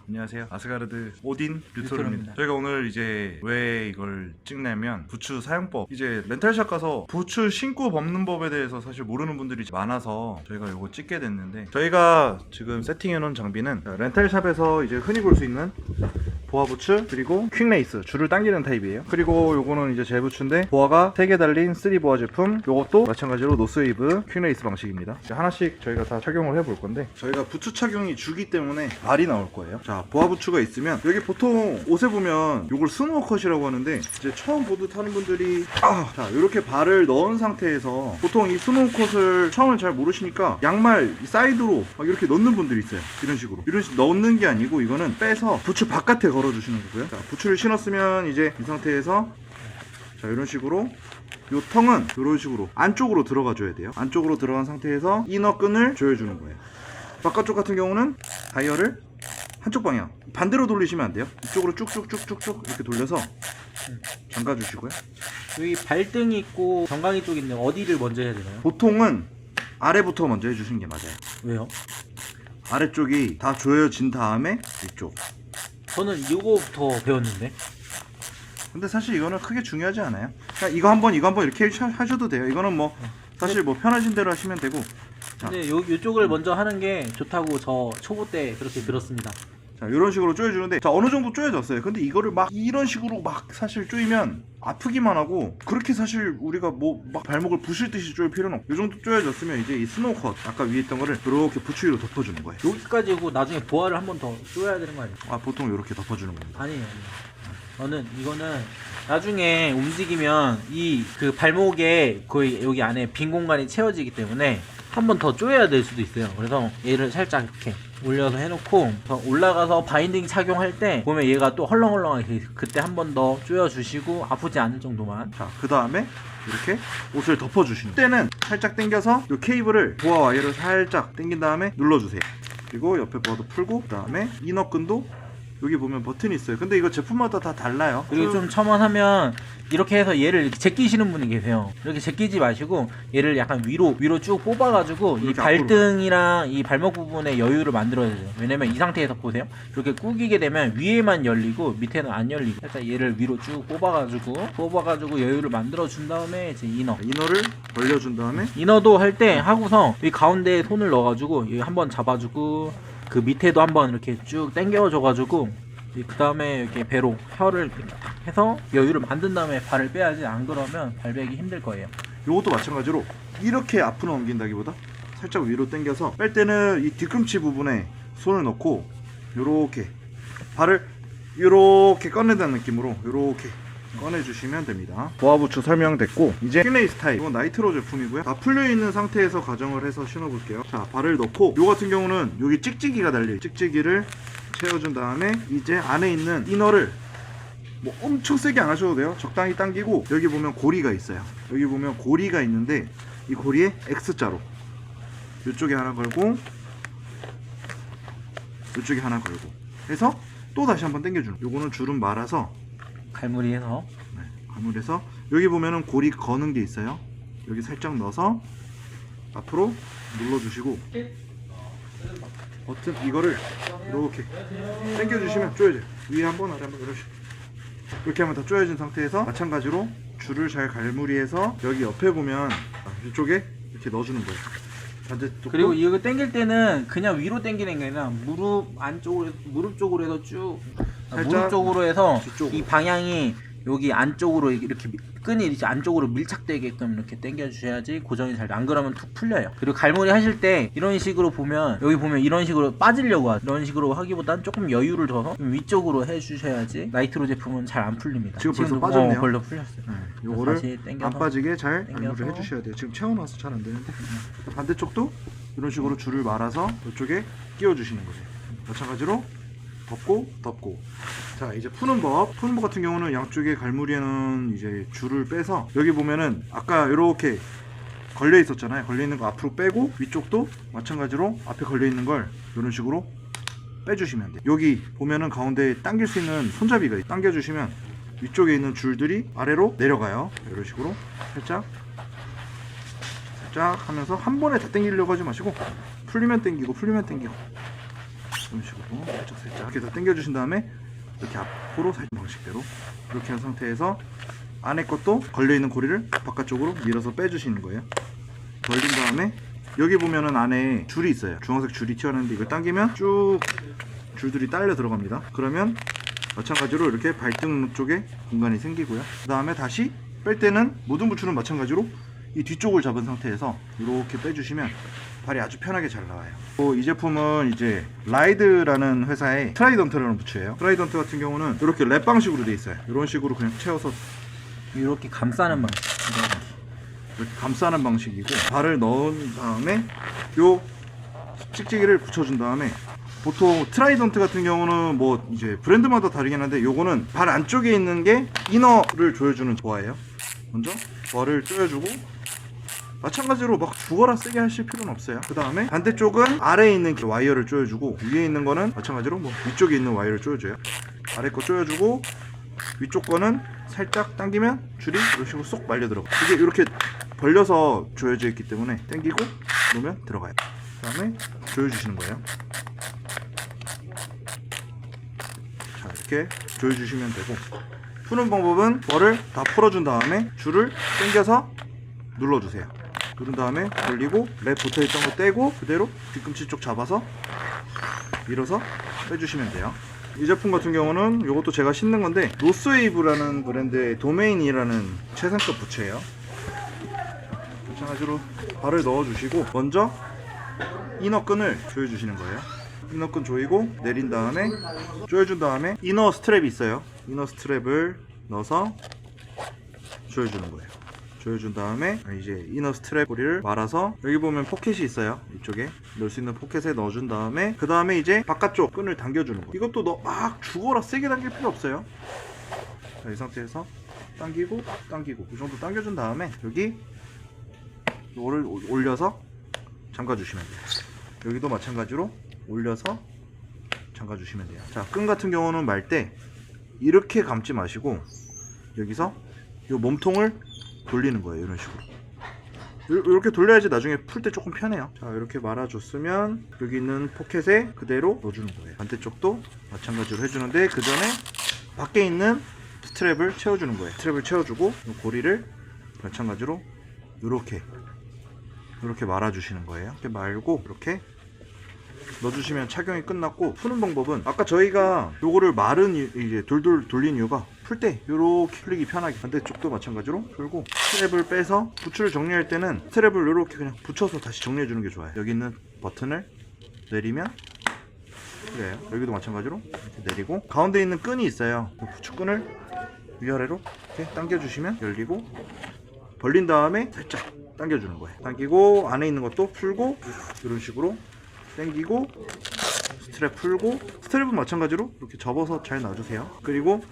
안녕하세요. 아스가르드 오딘 류토르입니다. 저희가 오늘 이제 왜 이걸 찍냐면 부츠 사용법, 이제 렌탈샵 가서 부츠 신고 벗는 법에 대해서 사실 모르는 분들이 많아서 저희가 이거 찍게 됐는데, 저희가 지금 세팅해 놓은 장비는 렌탈샵에서 이제 흔히 볼 수 있는 보아 부츠, 그리고 퀵레이스, 줄을 당기는 타입이에요. 그리고 요거는 이제 젤 부츠인데 보아가 3개 달린 3보아 제품, 요것도 마찬가지로 노스웨이브 퀵레이스 방식입니다. 하나씩 저희가 다 착용을 해볼 건데, 저희가 부츠 착용이 주기 때문에 발이 나올 거예요. 자, 보아 부츠가 있으면 여기 보통 옷에 보면 요걸 스노우 컷이라고 하는데, 이제 처음 보드 타는 분들이 자, 이렇게 발을 넣은 상태에서 보통 이 스노우 컷을 처음에 잘 모르시니까 양말 사이드로 막 이렇게 넣는 분들이 있어요. 이런 식으로 넣는 게 아니고, 이거는 빼서 부츠 바깥에 걸어주시는 거고요. 자, 부츠를 신었으면 이제 이 상태에서 자, 이런 식으로 요 텅은 이런 식으로 안쪽으로 들어가 줘야 돼요. 안쪽으로 들어간 상태에서 이너 끈을 조여주는 거예요. 바깥쪽 같은 경우는 다이얼을 한쪽 방향 반대로 돌리시면 안 돼요. 이쪽으로 쭉쭉쭉쭉쭉 이렇게 돌려서 잠가 주시고요. 여기 발등이 있고 정강이 쪽 있는데 어디를 먼저 해야 되나요? 보통은 아래부터 먼저 해주시는 게 맞아요. 왜요? 아래쪽이 다 조여진 다음에 이쪽. 저는 이거부터 배웠는데. 근데 사실 이거는 크게 중요하지 않아요. 그냥 이거 한번 이렇게 하셔도 돼요. 이거는 뭐 사실 뭐 편하신 대로 하시면 되고. 근데 요쪽을 먼저 하는 게 좋다고 저 초보 때 그렇게 들었습니다. 자, 이런 식으로 조여주는데, 자, 어느 정도 조여졌어요. 근데 이거를 막 이런 식으로 막 사실 조이면 아프기만 하고, 그렇게 사실 우리가 뭐 막 발목을 부실 듯이 조일 필요는 없고, 이 정도 조여졌으면 이제 이 스노우 컷 아까 위에 있던 거를 이렇게 부츠 위로 덮어주는 거예요. 여기까지 오고 나중에 보아를 한 번 더 쪼여야 되는 거 아니에요? 아, 보통 이렇게 덮어주는 겁니다. 아니에요. 이거는 나중에 움직이면 이 그 발목에 거의 여기 안에 빈 공간이 채워지기 때문에 한 번 더 쪼여야 될 수도 있어요. 그래서 얘를 살짝 이렇게 올려서 해놓고 올라가서 바인딩 착용할 때 보면 얘가 또 헐렁헐렁하게, 그때 한 번 더 쪼여주시고 아프지 않을 정도만. 자, 그 다음에 이렇게 옷을 덮어주시는 거예요. 때는 살짝 당겨서 이 케이블을 보아 와이어를 살짝 당긴 다음에 눌러주세요. 그리고 옆에 보아도 풀고, 그 다음에 이너끈도 여기 보면 버튼이 있어요. 근데 이거 제품마다 다 달라요. 그리고 좀 첨언하면 이렇게 해서 얘를 이렇게 제끼시는 분이 계세요. 이렇게 제끼지 마시고 얘를 약간 위로 쭉 뽑아가지고 이 발등이랑 이 발목 부분에 여유를 만들어야 돼요. 왜냐면 이 상태에서 보세요. 이렇게 꾸기게 되면 위에만 열리고 밑에는 안 열리고, 살짝 얘를 위로 쭉 뽑아가지고 여유를 만들어 준 다음에 이제 이너를 벌려준 다음에 이너도 할 때 하고서 이 가운데에 손을 넣어가지고 여기 한번 잡아주고, 그 밑에도 한번 이렇게 쭉 당겨줘가지고, 그 다음에 이렇게 배로 혀를 이렇게 탁 해서 여유를 만든 다음에 발을 빼야지, 안 그러면 발배기 힘들 거예요. 요것도 마찬가지로 이렇게 앞으로 넘긴다기보다 살짝 위로 당겨서, 뺄 때는 이 뒤꿈치 부분에 손을 넣고 요렇게 발을 요렇게 꺼내다는 느낌으로 요렇게 꺼내주시면 됩니다. 보아 부츠 설명됐고, 이제 퀵레이스 타입, 이건 나이트로 제품이고요. 다 풀려있는 상태에서 가정을 해서 신어볼게요. 자, 발을 넣고, 요 같은 경우는 여기 찍찍이가 달려요. 찍찍이를 채워준 다음에 이제 안에 있는 이너를 뭐 엄청 세게 안 하셔도 돼요. 적당히 당기고, 여기 보면 고리가 있어요. 여기 보면 고리가 있는데 이 고리에 X자로 이쪽에 하나 걸고 이쪽에 하나 걸고 해서 또 다시 한번 당겨주는, 요거는 주름 말아서 갈무리해서, 가물해서 여기 보면은 고리 거는 게 있어요. 여기 살짝 넣어서 앞으로 눌러주시고, 버튼 이거를 이렇게 당겨주시면 조여져요. 위에 한번 아래 한번 이렇게 하면 다 조여진 상태에서 마찬가지로 줄을 잘 갈무리해서 여기 옆에 보면 이쪽에 이렇게 넣어주는 거예요. 반대쪽도. 그리고 이거 당길 때는 그냥 위로 당기는 게 아니라 무릎 쪽으로 해서 쭉, 무릎 쪽으로 해서 뒤쪽으로. 이 방향이 여기 안쪽으로 이렇게 끈이 이렇게 안쪽으로 밀착되게끔 이렇게 당겨 주셔야지 고정이 잘 돼. 안 그러면 툭 풀려요. 그리고 갈무리 하실 때 이런 식으로 보면, 여기 보면 이런 식으로 빠지려고 이런 식으로 하기보단 조금 여유를 둬서 좀 위쪽으로 해 주셔야지 나이트로 제품은 잘 안 풀립니다. 지금 벌써 지금도 빠졌네요. 벌써 풀렸어요. 요거를 다시 당겨서, 안 빠지게 잘 당겨서. 갈무리를 해주셔야 돼요. 지금 채워놔서 잘 안 되는데. 반대쪽도 이런 식으로 줄을 말아서 이쪽에 끼워주시는 거예요. 마찬가지로 덮고. 자, 이제 푸는 법 같은 경우는 양쪽에 갈무리에는 이제 줄을 빼서, 여기 보면은 아까 이렇게 걸려 있었잖아요. 걸려 있는 거 앞으로 빼고, 위쪽도 마찬가지로 앞에 걸려 있는 걸 이런 식으로 빼주시면 돼요. 여기 보면은 가운데에 당길 수 있는 손잡이가 당겨주시면 위쪽에 있는 줄들이 아래로 내려가요. 이런 식으로 살짝 쫙 하면서 한 번에 다 당기려고 하지 마시고 풀리면 당기고 풀리면 당기고 이런 식으로 살짝 이렇게 다 당겨 주신 다음에 이렇게 앞으로 살짝 방식대로 이렇게 한 상태에서 안에 것도 걸려있는 고리를 바깥쪽으로 밀어서 빼주시는 거예요. 걸린 다음에 여기 보면은 안에 줄이 있어요. 주황색 줄이 튀어나오는데 이걸 당기면 쭉 줄들이 딸려 들어갑니다. 그러면 마찬가지로 이렇게 발등 쪽에 공간이 생기고요. 그 다음에 다시 뺄 때는 모든 부츠는 마찬가지로 이 뒤쪽을 잡은 상태에서 이렇게 빼주시면 발이 아주 편하게 잘 나와요. 이 제품은 이제 라이드라는 회사의 트라이던트라는 부츠예요. 트라이던트 같은 경우는 이렇게 랩 방식으로 돼 있어요. 이런 식으로 그냥 채워서 이렇게 감싸는 방식. 이렇게 감싸는 방식이고, 발을 넣은 다음에 요 찍찍이를 붙여준 다음에, 보통 트라이던트 같은 경우는 뭐 이제 브랜드마다 다르긴 한데 요거는 발 안쪽에 있는 게 이너를 조여주는 조화예요. 먼저 발을 조여주고, 마찬가지로 막 죽어라 세게 하실 필요는 없어요. 그 다음에 반대쪽은 아래에 있는 와이어를 조여주고, 위에 있는 거는 마찬가지로 뭐 위쪽에 있는 와이어를 조여줘요. 아래 거 조여주고 위쪽 거는 살짝 당기면 줄이 이런 식으로 쏙 말려 들어가. 이게 이렇게 벌려서 조여져 있기 때문에 당기고 놓으면 들어가요. 그 다음에 조여주시는 거예요. 자, 이렇게 조여주시면 되고, 푸는 방법은 벌을 다 풀어준 다음에 줄을 당겨서 눌러주세요. 누른 다음에 돌리고 랩 붙어있던 거 떼고 그대로 뒤꿈치 쪽 잡아서 밀어서 빼주시면 돼요. 이 제품 같은 경우는 이것도 제가 신는 건데, 노스웨이브라는 브랜드의 도메인이라는 최상급 부츠예요. 마찬가지로 발을 넣어주시고 먼저 이너끈을 조여주시는 거예요. 이너끈 조이고 내린 다음에 조여준 다음에 이너 스트랩이 있어요. 이너 스트랩을 넣어서 조여주는 거예요. 조여준 다음에 이제 이너 스트랩 고리를 말아서, 여기 보면 포켓이 있어요. 이쪽에 넣을 수 있는 포켓에 넣어준 다음에 그 다음에 이제 바깥쪽 끈을 당겨주는 거예요. 이것도 막 죽어라 세게 당길 필요 없어요. 자, 이 상태에서 당기고 당기고 이 정도 당겨준 다음에 여기 이거를 올려서 잠가주시면 돼요. 여기도 마찬가지로 올려서 잠가주시면 돼요. 자, 끈 같은 경우는 말 때 이렇게 감지 마시고 여기서 이 몸통을 돌리는 거예요. 이런 식으로 이렇게 돌려야지 나중에 풀 때 조금 편해요. 자, 이렇게 말아줬으면 여기 있는 포켓에 그대로 넣어주는 거예요. 반대쪽도 마찬가지로 해주는데, 그 전에 밖에 있는 스트랩을 채워주는 거예요. 스트랩을 채워주고 이 고리를 마찬가지로 이렇게 말아주시는 거예요. 이렇게 말고 이렇게 넣어주시면 착용이 끝났고, 푸는 방법은 아까 저희가 요거를 마른 이제 돌돌 돌린 이유가 풀 때 요렇게 풀리기 편하게, 반대쪽도 마찬가지로 풀고, 스트랩을 빼서 부츠를 정리할 때는 스트랩을 요렇게 그냥 붙여서 다시 정리해 주는 게 좋아요. 여기 있는 버튼을 내리면 그래요. 여기도 마찬가지로 이렇게 내리고, 가운데 있는 끈이 있어요. 부츠끈을 위아래로 이렇게 당겨주시면 열리고, 벌린 다음에 살짝 당겨주는 거예요. 당기고 안에 있는 것도 풀고 이런 식으로 당기고 스트랩 풀고, 스트랩은 마찬가지로 이렇게 접어서 잘 놔주세요. 그리고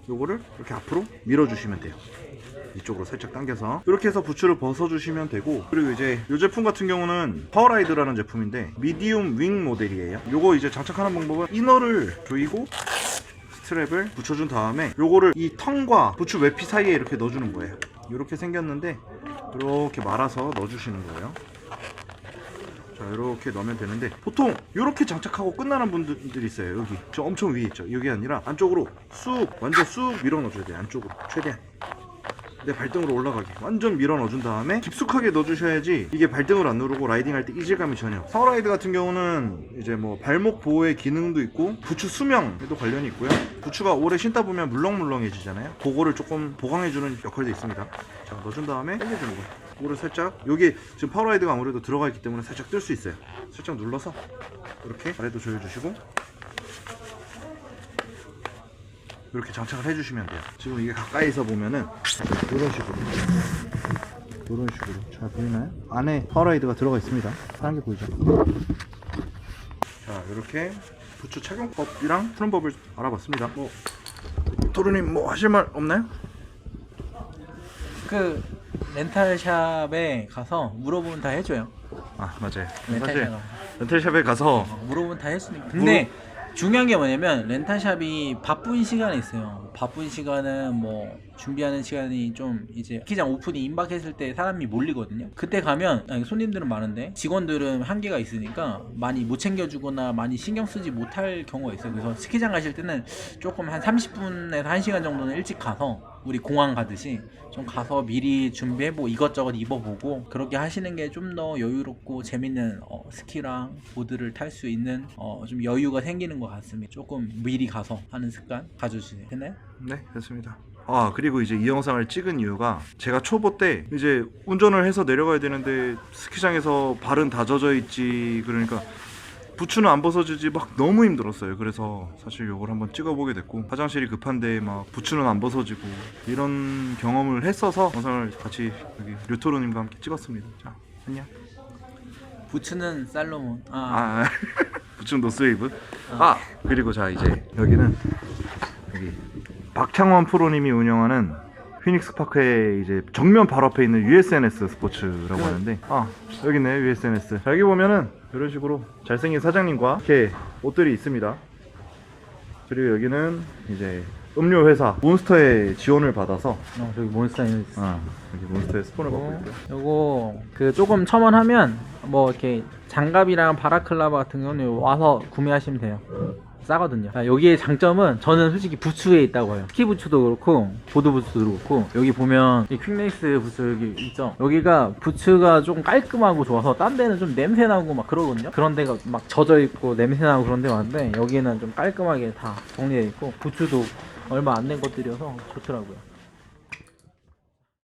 요거를 이렇게 앞으로 밀어주시면 돼요. 이쪽으로 살짝 당겨서 이렇게 해서 부츠를 벗어주시면 되고, 그리고 이제 이 제품 같은 경우는 파워라이드라는 제품인데 미디움 윙 모델이에요. 요거 이제 장착하는 방법은 이너를 조이고 스트랩을 붙여준 다음에 요거를 이 턴과 부츠 외피 사이에 이렇게 넣어주는 거예요. 이렇게 생겼는데 이렇게 말아서 넣어주시는 거예요. 자, 이렇게 넣으면 되는데, 보통 이렇게 장착하고 끝나는 분들이 있어요. 여기 저 엄청 위에 있죠. 여기 아니라 안쪽으로 쑥, 완전 쑥 밀어 넣어줘야 돼요. 안쪽으로 최대한 내 발등으로 올라가게 완전 밀어 넣어준 다음에 깊숙하게 넣어주셔야지 이게 발등으로 안 누르고 라이딩할 때 이질감이 전혀. 파워라이드 같은 경우는 이제 뭐 발목 보호의 기능도 있고 부츠 수명에도 관련이 있고요. 부츠가 오래 신다 보면 물렁물렁해지잖아요. 그거를 조금 보강해주는 역할도 있습니다. 자, 넣어준 다음에 당겨주는 거예요. 이거를 살짝, 여기 지금 파워라이드가 아무래도 들어가 있기 때문에 살짝 뜰 수 있어요. 살짝 눌러서 이렇게 아래도 조여주시고 이렇게 장착을 해주시면 돼요. 지금 이게 가까이서 보면은 이런 식으로 잘 보이나요? 안에 파워라이드가 들어가 있습니다. 파란 게 보이죠? 자, 이렇게 부츠 착용법이랑 푸는 법을 알아봤습니다. 뭐 도루님 뭐 하실 말 없나요? 그 렌탈샵에 가서 물어보면 다 해줘요. 아, 맞아요. 사실 렌탈샵 렌탈샵에 가서 물어보면 다 해주니까. 근데 중요한 게 뭐냐면 렌탈샵이 바쁜 시간에 있어요. 바쁜 시간은 뭐 준비하는 시간이 좀 이제 스키장 오픈이 임박했을 때 사람이 몰리거든요. 그때 가면 아니, 손님들은 많은데 직원들은 한계가 있으니까 많이 못 챙겨주거나 많이 신경 쓰지 못할 경우가 있어요. 그래서 스키장 가실 때는 조금 한 30분에서 1시간 정도는 일찍 가서 우리 공항 가듯이 좀 가서 미리 준비해보고 이것저것 입어보고 그렇게 하시는 게 좀 더 여유롭고 재밌는 스키랑 보드를 탈 수 있는 좀 여유가 생기는 것 같습니다. 조금 미리 가서 하는 습관 가져주세요. 됐나요? 네, 됐습니다. 아, 그리고 이제 이 영상을 찍은 이유가 제가 초보 때 이제 운전을 해서 내려가야 되는데 스키장에서 발은 다 젖어 있지, 그러니까 부츠는 안 벗어지지 막 너무 힘들었어요. 그래서 사실 이걸 한번 찍어보게 됐고, 화장실이 급한데 막 부츠는 안 벗어지고 이런 경험을 했어서 영상을 같이 여기 류토르님과 함께 찍었습니다. 자, 안녕. 부츠는 살로몬. 부츠는 노스웨이브. 그리고 자, 이제 여기는 여기 박창원 프로님이 운영하는 휘닉스 파크에 이제 정면 바로 앞에 있는 USNS 스포츠라고 하는데, 여기 있네, USNS. 자, 여기 보면은 이런 식으로 잘생긴 사장님과 이렇게 옷들이 있습니다. 그리고 여기는 이제 음료 회사 몬스터의 지원을 받아서 저기 몬스터에 여기 몬스터의 스폰을 받고 있고요. 요거 그 조금 첨언하면 뭐 이렇게 장갑이랑 바라클라바 같은 경우는 와서 구매하시면 돼요. 싸거든요. 여기의 장점은 저는 솔직히 부츠에 있다고 해요. 스키 부츠도 그렇고 보드 부츠도 그렇고, 여기 보면 이 퀵네이스 부츠 여기 있죠. 여기가 부츠가 좀 깔끔하고 좋아서 딴 데는 좀 냄새 나고 막 그러거든요. 그런 데가 막 젖어 있고 냄새 나고 그런 데 많은데 여기는 좀 깔끔하게 다 정리되어 있고 부츠도 얼마 안 된 것들이어서 좋더라고요.